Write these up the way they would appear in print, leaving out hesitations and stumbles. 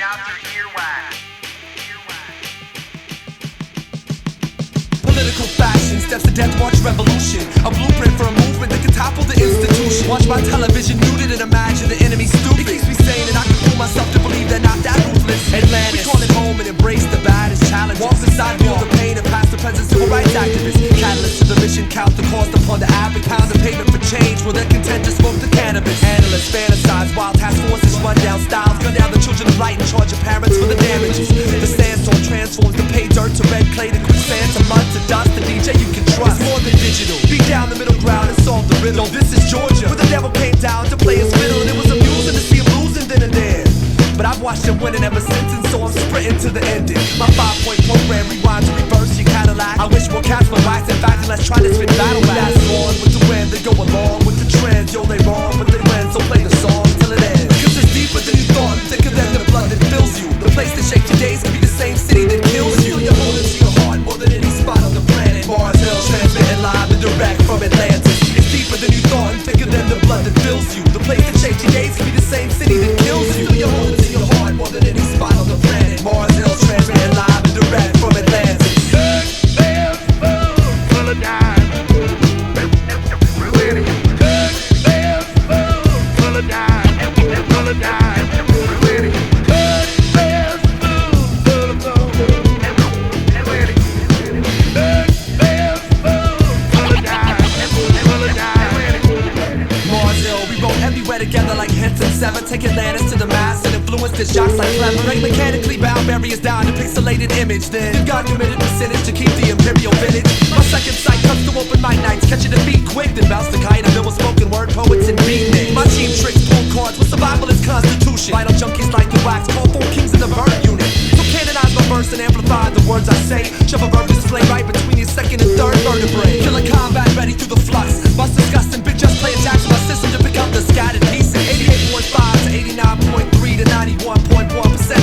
out your earwax. Political fashion, steps to death, watch revolution. A blueprint for a movement that can topple the institution. Watch my television, muted and imagine the enemy stupid. It keeps me sane and I can fool myself to believe they're not that ruthless. Atlantis, we call it home and embrace the baddest challenge. Walk inside, feel the pain and past the present civil rights activists. Catalyst to the mission, count the cost upon the average. Pound the pavement for change, while they're content to smoke the cannabis. Analysts fantasize, wild task forces, run down styles. Gun down the children of light and charge your parents for the damages. The sandstorm transforms the pay dirt to red clay to quicksand to mud to dust. The DJ you can trust, it's more than digital. Beat down the middle ground and solve the riddle. This is Georgia, where the devil came down to play his fiddle. And it was amusing to see him losing then and there, but I've watched him winning ever since, and so I'm sprinting to the ending. My 5-point program, rewind to reverse your Cadillac. I wish more cats would rise in fact, and let's try to spit battle rap. That's on with the wind, they go along with the trends. Yo, they wrong, but they win, so play the song till it ends. Cause it's deeper than you thought, thicker than the blood that fills you. The place that shakes your days can be the same city that kills you. You're holding to your heart more than any spot on the planet. Mars Hill, transmitting live and direct from Atlantis. It's deeper than you thought, and thicker than the blood that fills you. The place that shakes your days can be the same city that kills you. You're holding to your heart more than any spot on the planet. Mars Hill, transmitting live and direct from Atlantis. Good, fair, full of dimes. Good, fair, full of dimes. Full of dimes. Good, fair, full of gold. Good, fair, full of dimes. Full of dimes. Mars Hill, we roll everywhere together like Henson 7. Take Atlantis to the mass and influence this jocks like clever. Break mechanically bound barriers down to pixelated image. Then the God committed percentage to keep the imperial village. My second sight comes to open my nights, catch your defeat quick, then bounce the kite and build with spoken word poets and beatniks. My team tricks pull cards with survival is constitution. Vital junkies like the wax, call 4 kings in the burn unit. So canonize my verse and amplify the words I say. Shove a verb display right between your second and third vertebrae. Killer combat ready through the flux. Bust disgusting, big just play attacks with my system to pick up the scattered pieces. 88.5 to 89.3 to 91.1%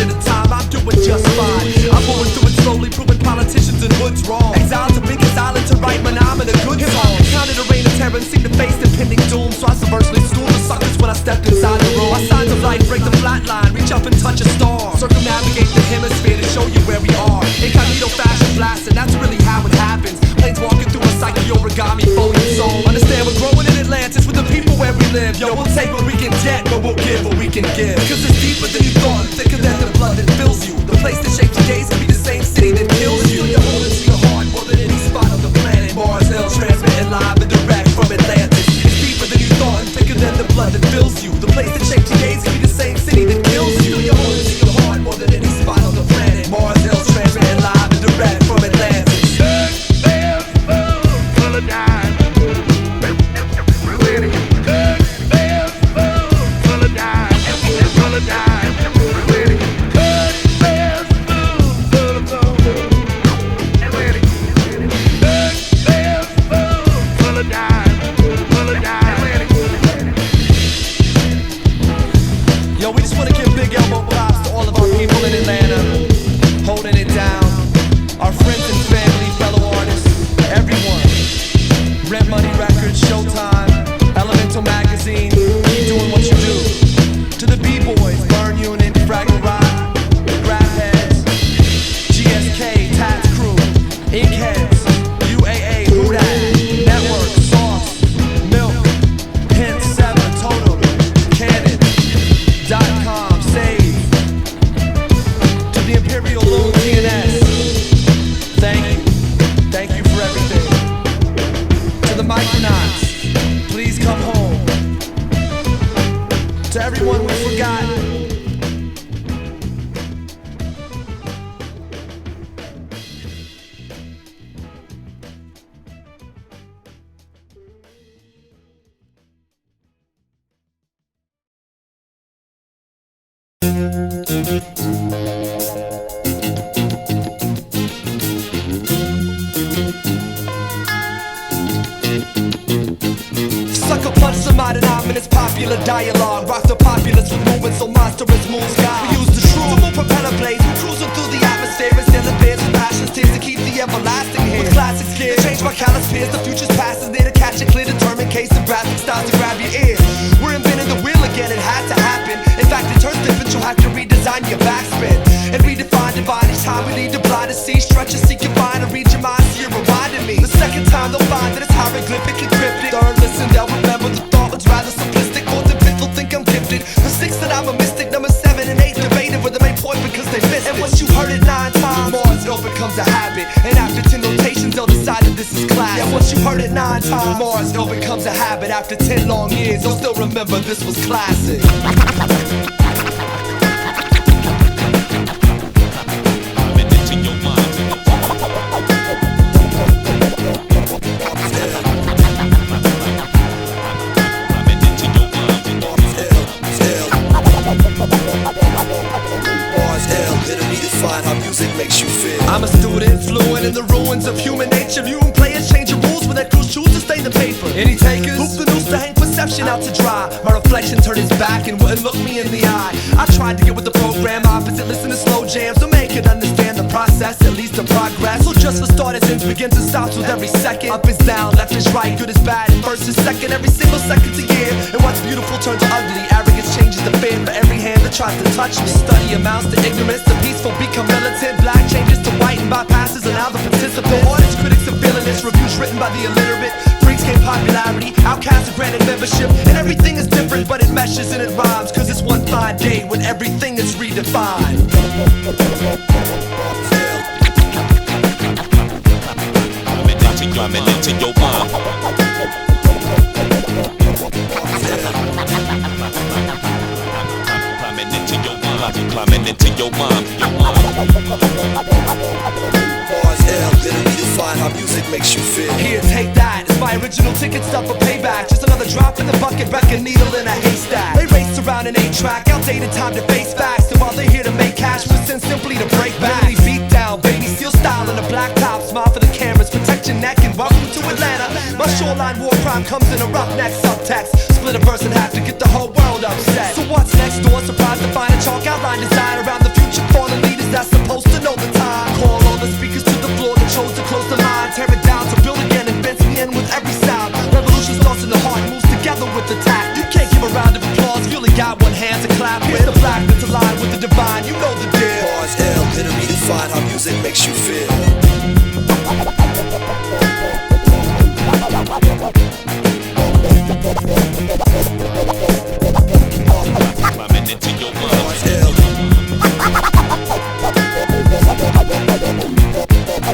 of the time I'm doing just fine. I'm going through it slowly, proving politicians and hoods wrong. Exiled to big silent to right when I'm in a good song. Counted a reign of terror and seemed to face impending doom. So I subversively schooled the suckers when I stepped inside the room. My signs of light break the flat line, reach up and touch a star. Circumnavigate the hemisphere to show you where we are. Incognito fashion blast, and that's really how it happens. Planes walking through a psyche origami folding soul. Understand we're growing in Atlantis with the people where we live. Yo, we'll take what we can get, but we'll give what we can give. Cause it's deeper than you thought, thicker than the blood that fills you. The place that shakes your days can be the same city that kills you. You're holding to your heart more than any spot on the planet. Mars Hill, transmitting live and direct from Atlantis. It's deeper than you thought, and thicker than the blood that fills you. The place that shakes your days can be the same city that kills you. You're holding to your heart more than any spot on the planet. Mars Hill, transmitting live and direct from Atlantis. Good, fair, full of dimes. Good, fair, full of dimes. Full of dimes. Good, fair, full of gold. Good, fair, full of dimes. Full of dimes. Yo, we just wanna give big elbow props to all of our people in Atlanta, holding it down. Our friends and family, fellow artists, everyone. Rent Money Records, Showtime, Elemental Magazine, keep doing what you do. To the B-Boys, Burn Unit, Fraggle Rock, Grab Heads, GSK, Tats Crew, Ink Heads, UAA, Who Dat, Network, Sauce, Milk, Hint 7, Totem, Canon.com, Save. To the Imperial Loon TNS, thank you for everything. To the Micronauts, please come home. To everyone we forgot, sucker punch some modern ominous popular dialogue. Rock the populace with moving so monstrous moves God. We use the true to move propeller blades, cruising through the atmosphere. Instilling fears and passions, tears to keep the everlasting here. With classic skills, change my callous fears. The future's past is there to catch a clear, determined case of graphic styles to grab your ears. We're inventing the wheel again, it had to happen. In fact, it turns different, you'll have to redesign your backstory. you've heard it 9 times. Mars Hill becomes a habit after 10 long years. You'll still remember this was classic. Redefine how music makes you feel. I'm a student, fluent in the ruins of human nature. Viewing players change the rules when their crews choose to stay the paper. Any takers? Hoop the noose to hang perception out to dry. My reflection turned its back and wouldn't look me in the eye. I tried to get with the program opposite, listen to slow jams to make it understand the process, at least the progress. So just for starters, ends begins and stops with every second. Up is down, left is right, good is bad, and first is second. Every single second's a year, and what's beautiful turns ugly. Arrogance changes the fear for every hand that tries to touch me. Study amounts to ignorance, the peaceful become militant. Black changes to white and bypasses allow the participant. The artists, critics are villainous, reviews written by the illiterate. Freaks gain popularity, outcasts are granted membership. And everything is different, but it meshes and it rhymes. Cause it's one fine day when everything is redefined. Climbing into your mind. Climbing into your mind. Mars Hill, redefine how music makes you feel. Here, take that. It's my original ticket stub for payback. Just another drop in the bucket, wreck a needle in a haystack. They raced around an 8-track, outdated time to face facts. So while they're here to make cash, we send simply to break back. Really beat down, baby, steel style in a black top. Smile for the cameras, protect your neck, and welcome to Atlanta. My shoreline war crime comes in a roughneck subtext. Split a verse in half to get the whole world upset. So what's next door? Surprised to find a chalk outline design around the future fallen leaders that's supposed to know the time. Call all the speakers to the floor that chose to close the line. Tear it down to build again, invents me in with every sound. Revolution starts in the heart, moves together with the tact. You can't give a round of applause if you only got one hand to clap with. The black that's aligned with the divine, you know the deal. Mars Hill, redefine how music makes you feel. Climbing into your mind. Mars Hill.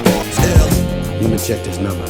Mars Hill. Let me check this number.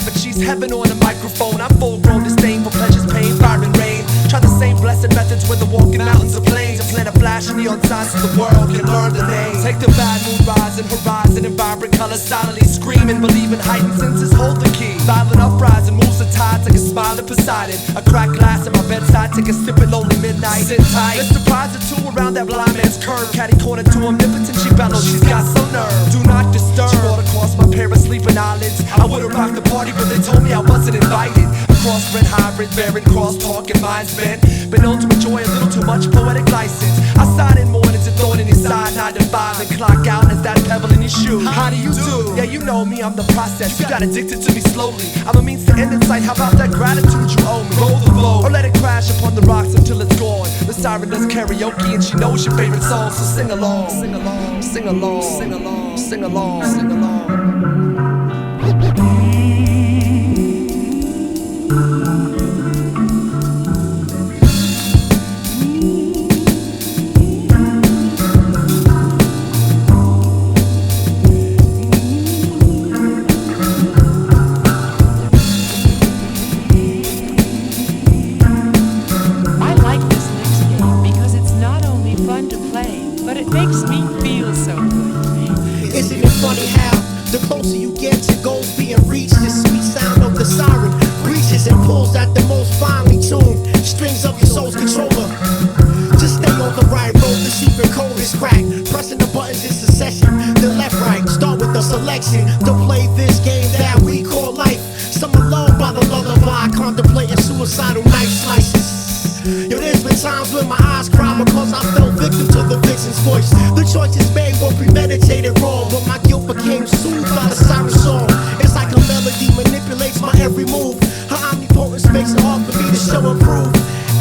But she's heaven on a microphone. I'm full grown, disdain for pleasure's pain, fire and rain. Try the same blessed methods when the walking mountains or plains. And plant a flash in neon signs so the world can learn the name. Take the bad mood rising, horizon in vibrant colors, silently screaming, believing heightened senses hold the key. Violent uprising moves the tides like a smile at Poseidon. A cracked glass at my bedside, take a sip at lonely midnight. Sit tight, let's surprise the two around that blind man's curve. Catty corner to omnipotent, she bellows, she's got some nerve. Do not disturb, she brought across my pair of sleeping eyelids. I would've rocked the party, but they told me I wasn't invited. A crossbred hybrid, bearing crosstalk and minds bent. Been known to enjoy a little too much poetic license. I sign in mornings and thought in your side 9 to 5 and clock out as that pebble in your shoe. How do you do? Yeah, you know me, I'm the process. You got addicted to me slowly. I'm a means to end in sight. How about that gratitude you owe me? Roll the boat or let it crash upon the rocks until it's gone. The siren does karaoke and she knows your favorite song, so sing along, sing along, sing along, sing along, sing along, sing along. To play this game that we call life. Some alone by the lullaby, contemplating suicidal nights. choice. The choices made were premeditated wrong, but my guilt became soothed by the Siren song. It's like a melody manipulates my every move. Her omnipotence makes it hard for me to show and prove.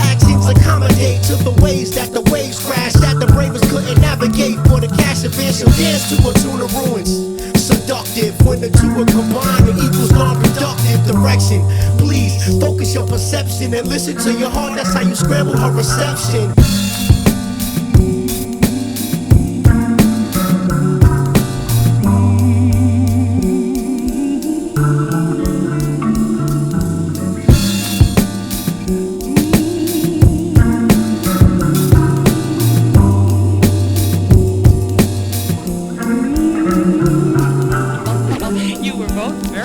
Actions accommodate to the ways that the waves crash, that the bravest couldn't navigate. For the cash advance, you'll dance to a tune of ruins. Seductive when the two are combined, it equals non-productive direction. Please focus your perception and listen to your heart. That's how you scramble her reception.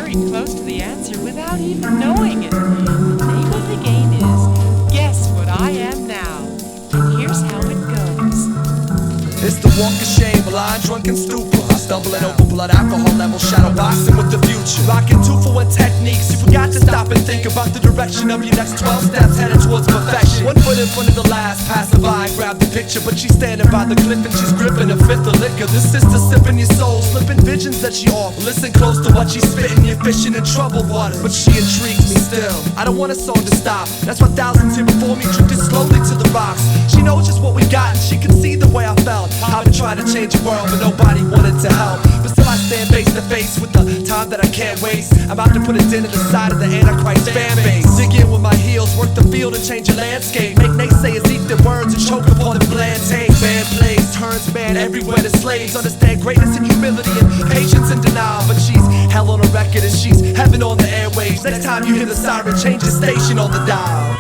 Close to the answer without even knowing it. The name of the game is Guess What I Am Now. And here's how it goes. It's the walk of shame, blind, drunken stupor. I stumbling over blood alcohol level, shadow boxing with the future. Rocking 2-for-1 techniques. You forgot to stop and think about the direction of your next 12 steps headed towards perfection. One foot in front of the last, pass the by, grab the picture. But she's standing by the cliff and she's gripping a fifth of liquor. This sister sipping your soul, slipping visions that she off. Listen close to what she's spitting, you're fishing in troubled water. But she intrigues me still. I don't want a song to stop. That's why thousands here before me drifted slowly to the rocks. She knows just what we got and she can see the way I felt. I've been trying to change the world, but nobody wanted to help. But still I stand face to face with the time that I can't waste. I'm out to put a dent in the side of the Antichrist fan base. Dig in with my heels, work the field and change the landscape. Make naysayers eat their words and choke upon the bland tape. Band plays, turns man everywhere to slaves. Understand greatness and humility and patience and denial. But she's hell on a record and she's heaven on the airwaves. Next time you hear the siren, change the station on the dial.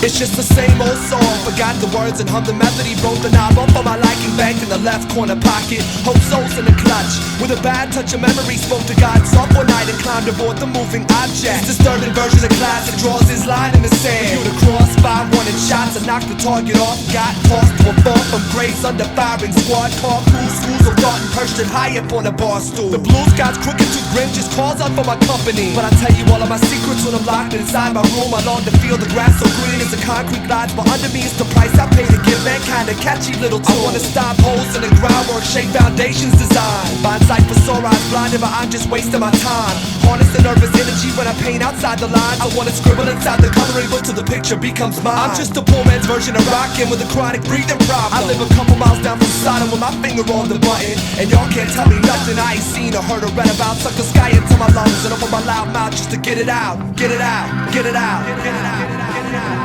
It's just the same old song, forgot the words and hummed the melody. Wrote the knob up on my liking, bank in the left corner pocket. Hope souls in the clutch, with a bad touch of memory. Spoke to God soft one night and climbed aboard the moving object. This disturbing version of classic draws his line in the sand. You to cross 5 wanted shots and knocked the target off. Got tossed to a fall from grace under firing squad. Car crew, schools of thought and perched it high up on a bar stool. The blue sky's crooked too grim, just calls out for my company. But I tell you all of my secrets when I'm locked inside my room. I long to feel the grass so green as the concrete glides, but under me is the price I pay to give mankind a catchy little tune. I wanna stop holes in the groundwork, shape foundations design. Find sight for sore eyes blinded, but I'm just wasting my time. Harness the nervous energy when I paint outside the lines. I wanna scribble inside the coloring book till the picture becomes mine. I'm just a poor man's version of rockin' with a chronic breathing problem. I live a couple miles down from Sodom with my finger on the button, and y'all can't tell me nothing I ain't seen or heard or read about. Suck the sky into my lungs and open my loud mouth just to get it out, get it out, get it out, get it out, get it out.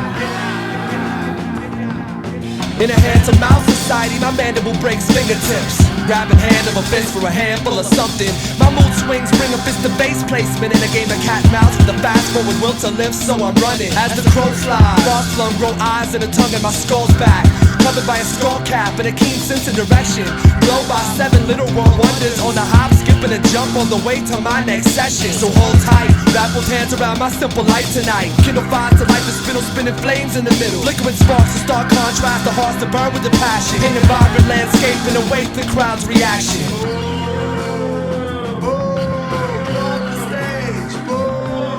In a hand-to-mouth society, my mandible breaks fingertips. Grabbing hand of a fist for a handful of something. My mood swings bring a fist to base placement in a game of cat and mouse with a fast-forward will to live, so I'm running. As the crow flies, far-flung grow eyes and a tongue in my skull's back. Covered by a skull cap and a keen sense of direction. Blown by 7 little world wonders on a hop, skip and a jump on the way to my next session. So hold tight, wrap both hands around my simple life tonight. Kindle fire to life and spindle spinning flames in the middle. Flickering sparks to stark contrast, the hearts to burn with the passion. In a vibrant landscape and await the crowd's reaction.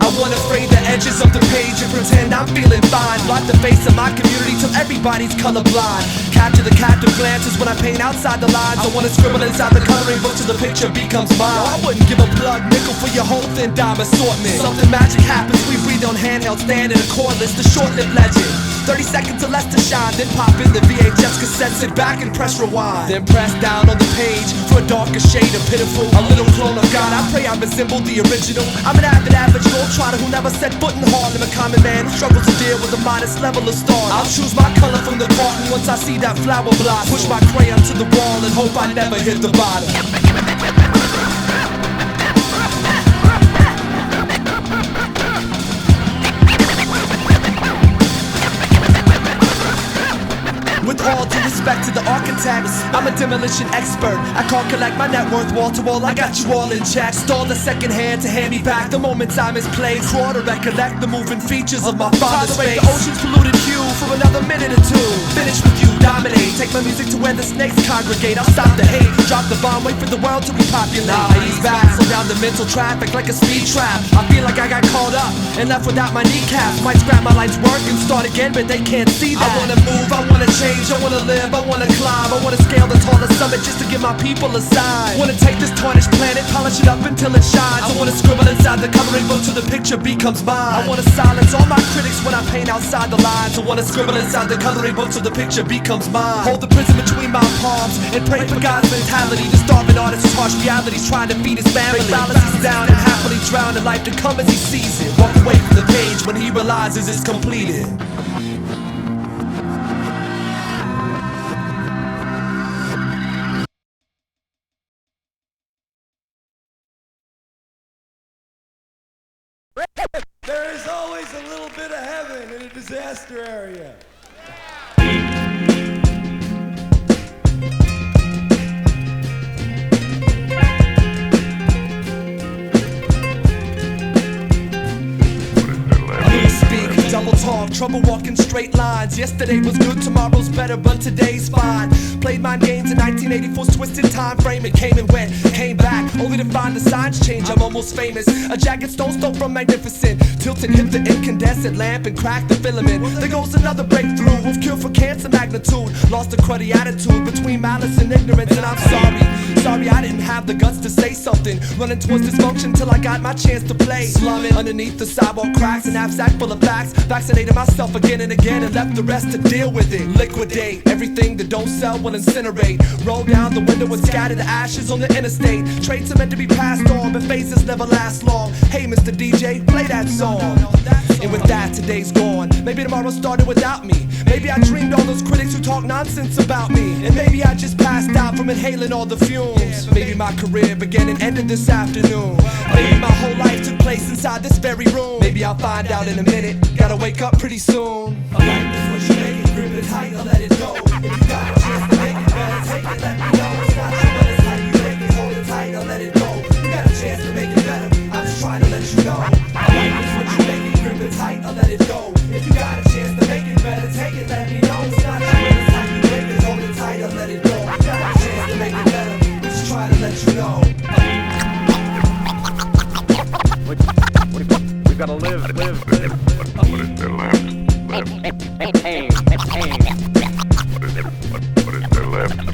I wanna frame the edges of the page and pretend I'm feeling fine. Blot the face of my community till everybody's colorblind. capture the captive glances when I paint outside the lines. I wanna scribble inside the coloring book till the picture becomes mine. I wouldn't give a plug nickel for your whole thin dime assortment. Something magic happens, we breathe on handheld stand in a cordless, the short-lived legend. 30 seconds or less to shine, then pop in the VHS cassette, sit back and press rewind. Then press down on the page for a darker shade of pitiful. A little clone of God, I pray I resemble the original. I'm an average globetrotter who never set foot in Harlem. A common man who struggles to deal with a modest level of stardom. I'll choose my color from the carton once I see that flower blossom. Push my crayon to the wall and hope I never hit the bottom. With all due respect to the architects, I'm a demolition expert. I can't collect my net worth wall to wall, I got you all in check. Stole a second hand to hand me back the moments I misplaced. Crawl to recollect the moving features of my father's face. The ocean's polluted hue for another minute or two. Finish with you, dominate. Take my music to where the snakes congregate. I'll stop the hate, drop the bomb, wait for the world to repopulate. Nah, ease back, slow down the mental traffic like a speed trap. I feel like I got caught up and left without my kneecaps. Might scrap my life's work and start again, but they can't see that. I wanna move, I wanna change, I wanna live, I wanna climb, I wanna scale the tallest summit just to give my people a sign. Wanna take this tarnished planet, polish it up until it shines. I wanna scribble inside the coloring book till the picture becomes mine. I wanna silence all my critics when I paint outside the lines. I wanna scribble inside the coloring book till the picture becomes mine. Hold the prison between my palms and pray for God's mentality. The starving artist's harsh realities trying to feed his family. Balances down and happily drown in life to come as he sees it. Walk away from the page when he realizes it's completed. There is always a little bit of heaven in a disaster area. Double talk, trouble walking straight lines. Yesterday was good, tomorrow's better, but today's fine. Played mind games in 1984's twisted time frame. It came and went, came back, only to find the signs change. I'm almost famous. A jagged stone stole from magnificent. Tilted, hit the incandescent lamp and cracked the filament. There goes another breakthrough with cure for cancer magnitude. Lost a cruddy attitude between malice and ignorance, and I'm sorry I didn't have the guts to say something. Running towards dysfunction till I got my chance to play. Slumming underneath the sidewalk cracks, an knapsack full of facts. Vaccinated myself again and again and left the rest to deal with it. Liquidate everything that don't sell will incinerate. Roll down the window and scatter the ashes on the interstate. Traits are meant to be passed on, but phases never last long. Hey, Mr. DJ, play that song. And with that, today's gone. Maybe tomorrow started without me. Maybe I dreamed all those critics who talk nonsense about me. And maybe I just passed out from inhaling all the fumes. Maybe my career began and ended this afternoon. Maybe my whole life took place inside this very room. Maybe I'll find out in a minute. Gotta wake up pretty soon. A life is what you make it, grip it tight or let it go. If you got a chance to make it better, take it, let me know. It's not you, but it's how you make it, hold it tight or let it go. You got a chance to make it better, I'm just trying to let you know. A life is what you make it, grip it tight or let it go. If you got a chance to make it better, take it, let me know. It's not you, but it's how you make it, hold it tight or let it go. You got a chance to make it better, I'm just trying to let you know. We gotta live. What is there left? What is there left? What is there left?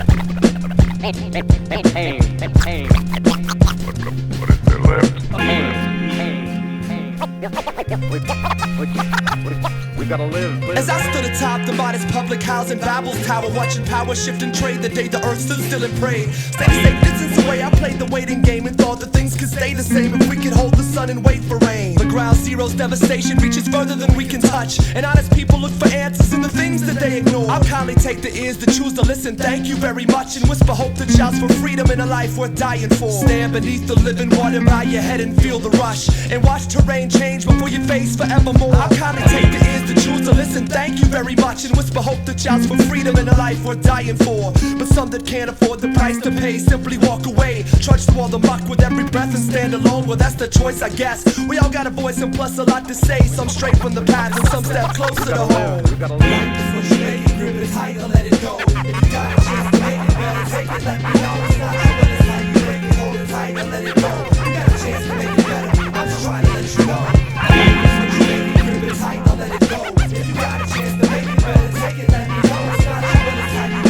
We gotta live. As I stood atop the modest public housing Babel's tower, watching power shift and trade the day the earth stood still and prayed. Stay safe distance away, I played the waiting game and thought that things could stay the same if we could hold the sun and wait for rain. The ground zero's devastation reaches further than we can touch, and honest people look for answers in the things that they ignore. I'll kindly take the ears that choose to listen, thank you very much, and whisper hope that shouts for freedom and a life worth dying for. Stand beneath the living water by your head and feel the rush, and watch terrain change before your face forevermore. I'll kindly take the ears that choose to listen, thank you very much, and whisper hope that shouts for freedom and a life worth dying for. But some that can't afford the price to pay simply walk away, trudge through all the muck with every breath and stand alone. Well, that's the choice, I guess. We all got a voice and plus a lot to say. Some straight from the path and some step closer to home. We gotta live. Life is what you make it, grip it tight or let it go. If you got a chance to make it better, take it, let me know. It's not you, but it's how you make it, hold it tight or let it go. You got a chance to make it better, I'm just trying to let you know. Life is what you make it, grip it tight or let it go. If you got a chance to make it better, take it, let me know. It's not you, but it's how you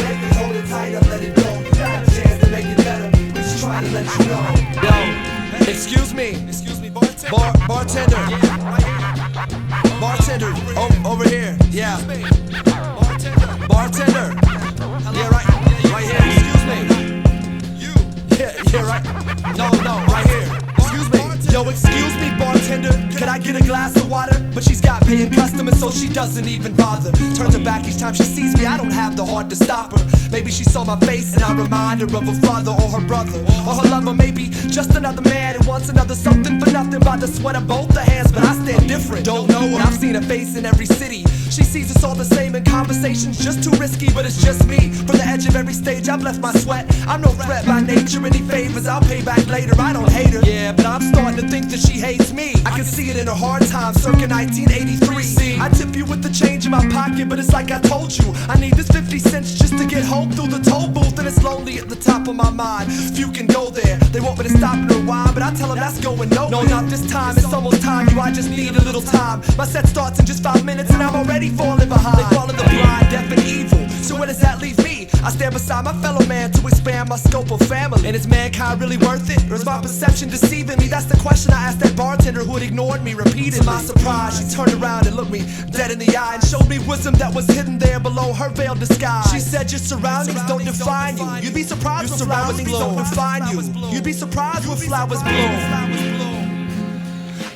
I get a glass of water? But she's got paying customers, so she doesn't even bother. Turns her back each time she sees me, I don't have the heart to stop her. Maybe she saw my face and I remind her of her father or her brother or her lover. Maybe just another man who wants another something for nothing by the sweat of both her hands. But I stand different, don't know her. I've seen her face in every city. She sees us all the same in conversations, just too risky, but it's just me. From the edge of every stage, I've left my sweat. I'm no threat by nature, any favors I'll pay back later. I don't hate her, yeah, but I'm starting to think that she hates me. I can see it in her hard times, circa 1983. See, I tip you with the change in my pocket, but it's like I told you, I need this 50 cents just to get home through the toll booth, and it's lonely at the top of my mind. Few can go there, they want me to stop and rewind, but I tell them that's going nowhere. No, not this time, it's almost time, you, I just need a little time. My set starts in just 5 minutes and I'm already falling behind. They fall in the blind, deaf and evil, so where does that leave me? I stand beside my fellow man to expand my scope of family. And is mankind really worth it? Or is my perception deceiving me? That's the question I asked that bartender who had ignored me repeatedly. To my surprise, she turned around and looked me dead in the eye and showed me wisdom that was hidden there below her veiled disguise. She said your surroundings don't define you. You'd be surprised when flowers bloom. Refine you. You'd be surprised when flowers bloom.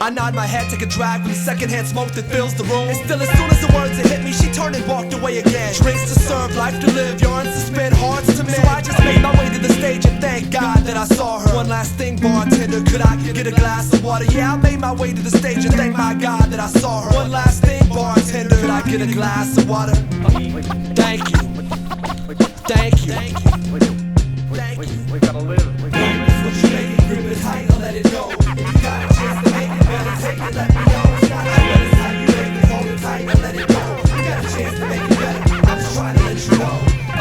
I nod my head, take a drag from the secondhand smoke that fills the room. And still, as soon as the words had hit me, she turned and walked away again. Drinks to serve, life to live, yarns to spin, hearts to mend. So I just made my way to the stage and thank God that I saw her. One last thing, bartender, could I get a glass of water? Yeah, I made my way to the stage and thank my God that I saw her. One last thing, bartender, could I get a glass of water? Thank you. Thank you. Thank you. We gotta live. What you make it, grip it tight, or let it go. If you got a chance to make it, better take it, let me know. It's not as how you make it, hold it tight and let it go. You got a chance to make it better, I'm just trying to let you know.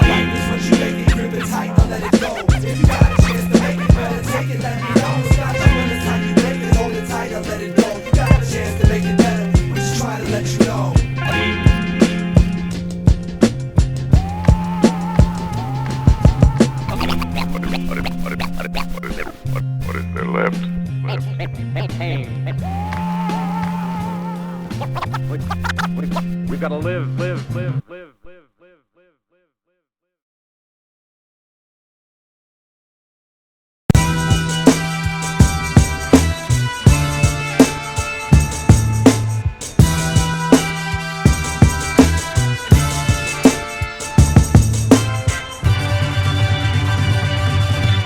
Life is what you make it, grip it tight or let it go. If you got a chance to make it, better take it, let me know. It's not as how you make it, hold it tight or let it go. You got a chance to make it better, I'm just trying to let you know. What is there left? We gotta live.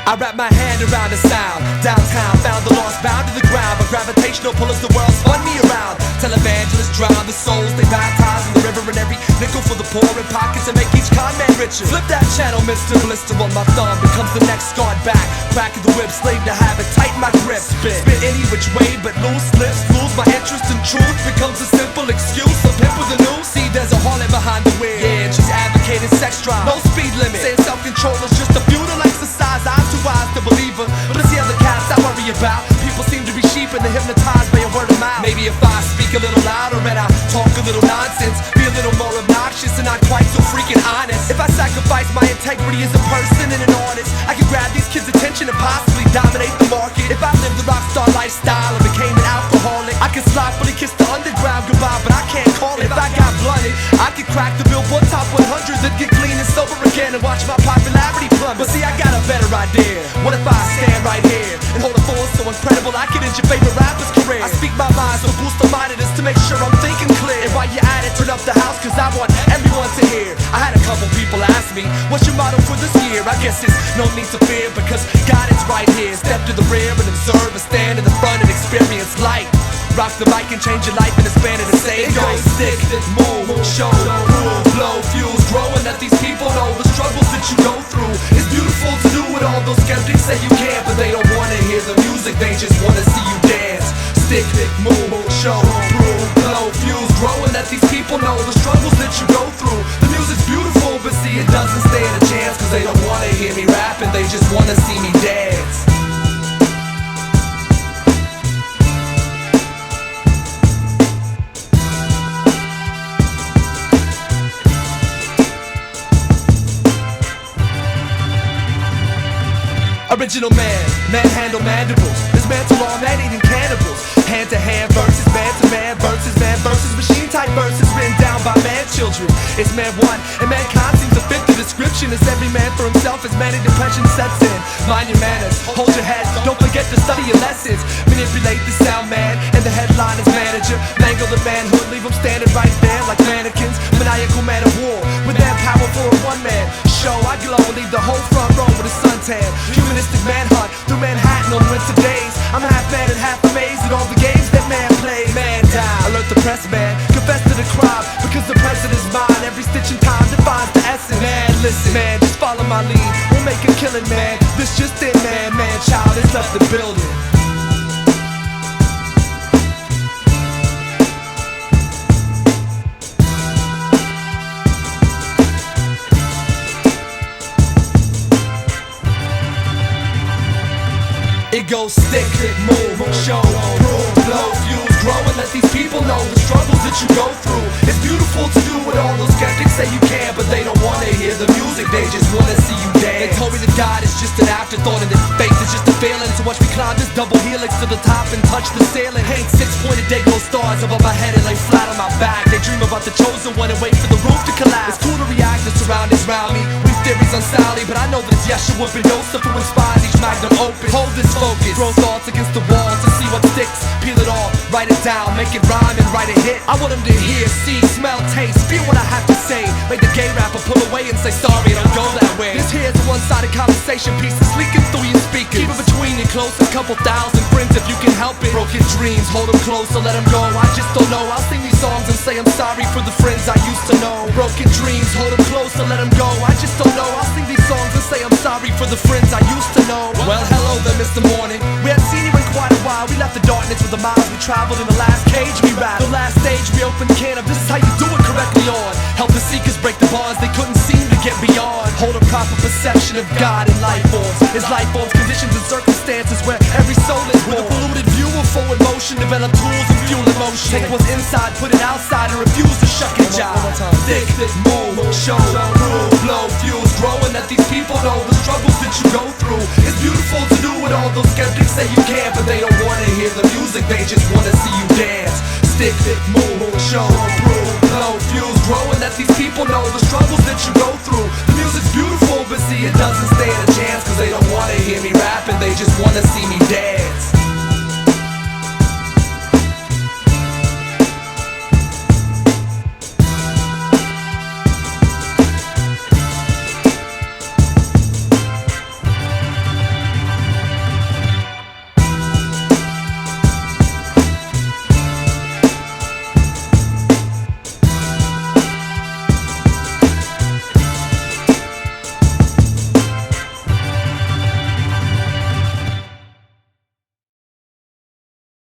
I wrap my hand around the sound. Downtown, found the lost bound to the ground. But gravitational pull as the world spun me around. Televangelists drown the souls they baptize in the river. And every nickel for the poor in pockets to make each con man richer. Flip that channel, Mr. Blister on my thumb becomes the next scarred back. Crack of the whip, slave to habit, tighten my grip. Spit any which way but loose lips. Lose my interest in truth becomes a simple excuse. A pimp with a noose. See, there's a harlot behind the wheel. Yeah, and she's advocating sex drive. No speed limit. Saying self-control is just a futile exercise. I'm too wise to believe her, but it's the other cats I worry about. People seem to be sheep and they're hypnotized by a word of mouth. Maybe if I speak a little louder and I talk a little nonsense, be a little more obnoxious and not quite so freaking honest. If I sacrifice my integrity as a person and an artist, I could grab these kids' attention and possibly dominate the market. If I lived the rock star lifestyle and became an alcoholic, I could sloppily kiss the underground goodbye, but I can't call it. If I got blunted, I could crack the Billboard Top 100, then get clean and sober again and watch my popularity plummet. But see, I got a better idea. What if I stand right here and hold a force so incredible I could end your favorite rapper's career? I speak my mind, so boost the mindedness to make sure I'm thinking clear. And while you're at it, turn up the house, cause I want everyone to hear. I had a couple people ask me, what's your motto for this year? I guess it's no need to fear, because God is right here. Step to the rear and observe and stand in the front and experience light. Rock the mic and change your life in the span of the same. It goes stick, move, show, prove, blow, fuse, grow, and let these people know the struggles that you go through. It's beautiful to do what all those skeptics say you can't, but they don't wanna hear the music, they just wanna see you dance. Stick, move, show, prove, blow, fuse, grow, and let these people know the struggles that you go through. The music's beautiful, but see it doesn't stand a chance, cause they don't wanna hear me rapping, they just wanna see me dance. Original man, manhandle mandibles. Dismantle all man-eating cannibals. Hand-to-hand versus man-to-man versus machine-type verses written down by man-children. It's man one, and mankind seems to fit to description is every man for himself as manic depression sets in. Mind your manners, hold your head, don't forget to study your lessons. Manipulate the sound man, and the headline is manager. Mangle the manhood, leave them standing right there like mannequins. Maniacal man of war, with that power for a one-man show. I glow and leave the whole front row with a suntan. Humanistic manhunt through Manhattan on winter days. I'm half mad and half amazed at all the games that man plays. Man down, alert the press man, confess to the crime, because the president's mine. Every stitch in time defines the essence. Man, listen, man, just follow my lead. We'll make a killing, man. This just in, man, man, child has left the building. It goes stick, move, show, prove, blow, fuse, grow, and let these people know the struggles that you go through. It's beautiful to do what all those skeptics say you can, but they don't wanna hear the music, they just wanna see you dance. They told me that God is just an afterthought and that faith is just a feeling. So watch me climb this double helix to the top and touch the ceiling. Hang 6-pointed Dayglow stars above my head and lay flat on my back. They dream about the chosen one and wait for the roof to collapse. It's cool to react to surroundings around me. We've theories unsoundly, but I know that it's Yeshua ben Yosef who inspires each magnum open. Hold this focus, throw thoughts against the wall to see what sticks. Peel it off, write it down, make it rhyme and write a hit. I want them to hear, see, smell, taste, feel what I have to say. Make the gay rapper pull away and say sorry, it don't go that way. This here's a one-sided conversation piece that's leaking through your speakers. Keep it between your close, a couple thousand friends if you can help it. Broken dreams, hold them close, so let them go. I just don't know, I'll sing these songs and say I'm sorry for the friends I used to know. Broken dreams, hold them close, so let them go. I just don't know, I'll sing these songs and say I'm sorry for the friends I used to know. Well, hello there, Mr. Morning. We haven't seen you in quite a while. We left the darkness with the miles we traveled. In the last cage we rattled. The last stage we opened the can of this is how you do it correctly on. Help the seekers break the bonds they couldn't seem to get beyond. Hold a proper perception of God and life forms. His life forms, conditions and circumstances where every soul is born. With a polluted view of forward motion, develop tools and fuel emotion. Take what's inside, put it outside and refuse to shuck and jive. Thick, move, show, prove, blow, fuse, grow, and let these people know the struggles that you go through. It's beautiful to do what all those skeptics say you can, but they don't wanna hear the music, they just wanna see you dance. Stick, move, show, prove, blow, fuse, grow, and let these people know the struggles that you go through.